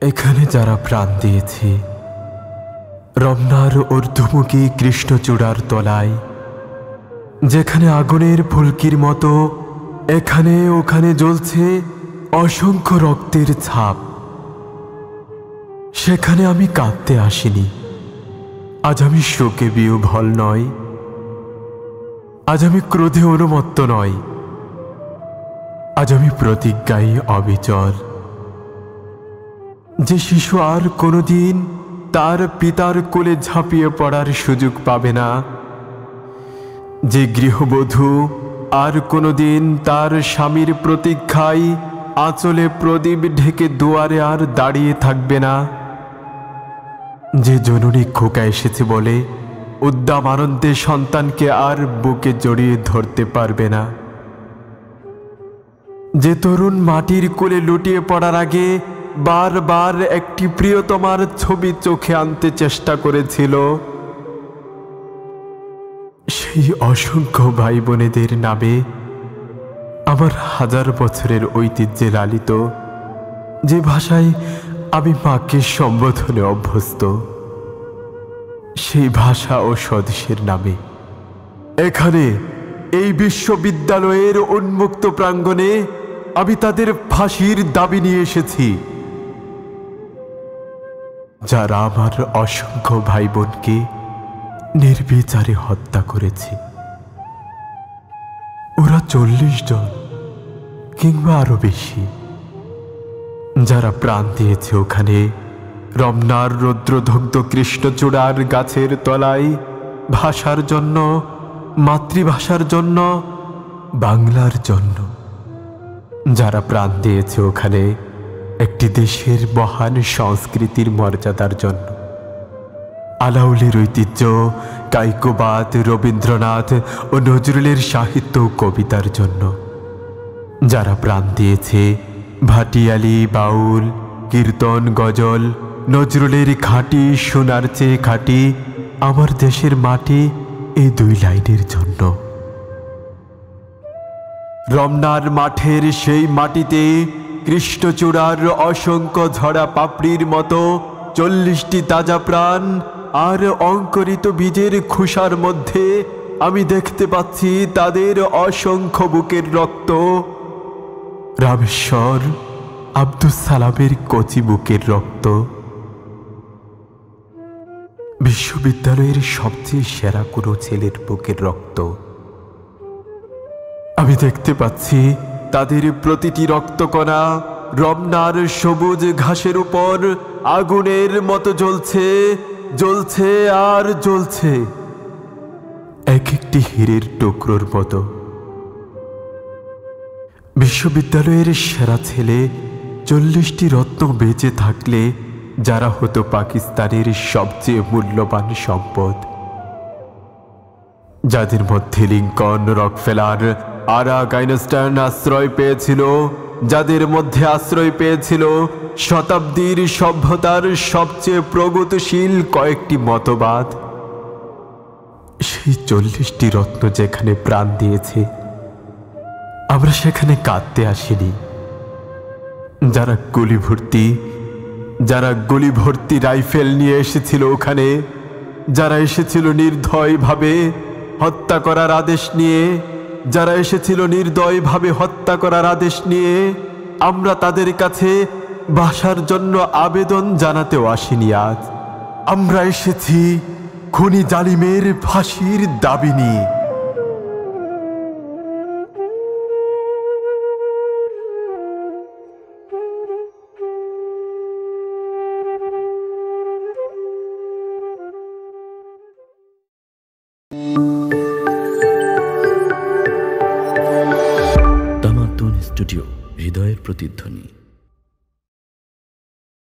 এখানে যারা প্রাণ দিয়েছে রমনার ঊর্ধ্বমুখী কৃষ্ণচূড়ার তলায়, যেখানে আগুনের ফুলকির মতো এখানে ওখানে জ্বলছে অসংখ্য রক্তের ছাপ, সেখানে আমি কাঁদতে আসিনি। আজ আমি শোকে বিহ্বল নয়, আজ আমি ক্রোধে অনুমত্ত নয়, আজ আমি প্রতিজ্ঞায় অবিচল। যে শিশু আর কোনোদিন তার পিতার কোলে ঝাঁপিয়ে পড়ার সুযোগ পাবে না, যে গৃহবধূ আর কোনোদিন তার স্বামীর প্রতীক্ষায় আঁচলে প্রদীপ ঢেকে দুয়ারে আর দাঁড়িয়ে থাকবে না, যে জননী খোকা এসেছে বলে উদ্দাম আনন্দে সন্তানকে আর বুকে জড়িয়ে ধরতে পারবে না, যে তরুণ মাটির কোলে লুটিয়ে পড়ার আগে বারবার একটি প্রিয়তমার ছবি চোখে আনতে চেষ্টা করেছিল, সেই অসংখ্য ভাই বোনেদের নামে আমার হাজার বছরের ঐতিহ্যে লালিত যে ভাষায় আমি মাকে সম্বোধনে অভ্যস্ত, সেই ভাষা ও স্বদেশের নামে এখানে এই বিশ্ববিদ্যালয়ের উন্মুক্ত প্রাঙ্গণে আমি তাদের ফাঁসির দাবি নিয়ে এসেছি, যারা আমার অসংখ্য ভাই বোনকে নির্বিচারে হত্যা করেছে। ওরা 40 জন কিংবা আরো বেশি, যারা প্রাণ দিয়েছে ওখানে রমনার রৌদ্রদগ্ধ কৃষ্ণচূড়ার গাছের তলায় ভাষার জন্য, মাতৃভাষার জন্য, বাংলার জন্য, যারা প্রাণ দিয়েছে ওখানে একটি দেশের মহান সংস্কৃতির মর্যাদার জন্য, আলাউলের ঐতিহ্য, কায়িকবাদ, রবীন্দ্রনাথ ও নজরুলের সাহিত্য ও কবিতার জন্য, যারা প্রাণ দিয়েছে ভাটিয়ালি, বাউল, কীর্তন, গজল, নজরুলের খাঁটি সোনার চেয়ে খাঁটি আমার দেশের মাটি এই 2 লাইনের জন্য। রমনার মাঠের সেই মাটিতে কৃষ্ণচূড়ার অসংখ্য ঝরা পাপড়ির মতো 40টি তাজা প্রাণ আর অঙ্কুরিত বীজের খুশার মধ্যে আমি দেখতে পাচ্ছি তাদের অসংখ্য বুকের রক্ত, রামেশ্বর আব্দুস সালামের কচি বুকের রক্ত, বিশ্ববিদ্যালয়ের সবচেয়ে সেরা কোনো ছেলের বুকের রক্ত। আমি দেখতে পাচ্ছি তাদের প্রতিটি রক্তকণা রমনার সবুজ ঘাসের উপর আগুনের মতো জ্বলছে, জ্বলছে আর জ্বলছে, এক একটি হীরের টুকরোর মতো। বিশ্ববিদ্যালয়ের সেরা ছেলে 40টি রত্ন বেঁচে থাকলে যারা হতো পাকিস্তানের সবচেয়ে মূল্যবান সম্পদ, যাদের মধ্যে লিঙ্কন, রকফেলার, আরাক, আইনস্টাইন আশ্রয় পেয়েছিল, যাদের মধ্যে আশ্রয় পেয়েছিল শতাব্দীর সভ্যতার সবচেয়ে প্রগতিশীল কয়েকটি মতবাদ, সেই 40টি রত্ন যেখানে প্রাণ দিয়েছে আমরা সেখানে কাঁদতে আসিনি। যারা গুলি ভর্তি রাইফেল নিয়ে এসেছিল ওখানে, যারা এসেছিল নির্দয়ভাবে হত্যা করার আদেশ নিয়ে, যারা এসেছিল নির্দয়ভাবে হত্যা করার আদেশ নিয়ে, আমরা তাদের কাছে ভাষার জন্য আবেদন জানাতেও আসিনি। আজ আমরা এসেছি খুনি জালিমের ফাঁসির দাবি নিয়ে। তামাদ্দুন স্টুডিও, হৃদয়ের প্রতিধ্বনি।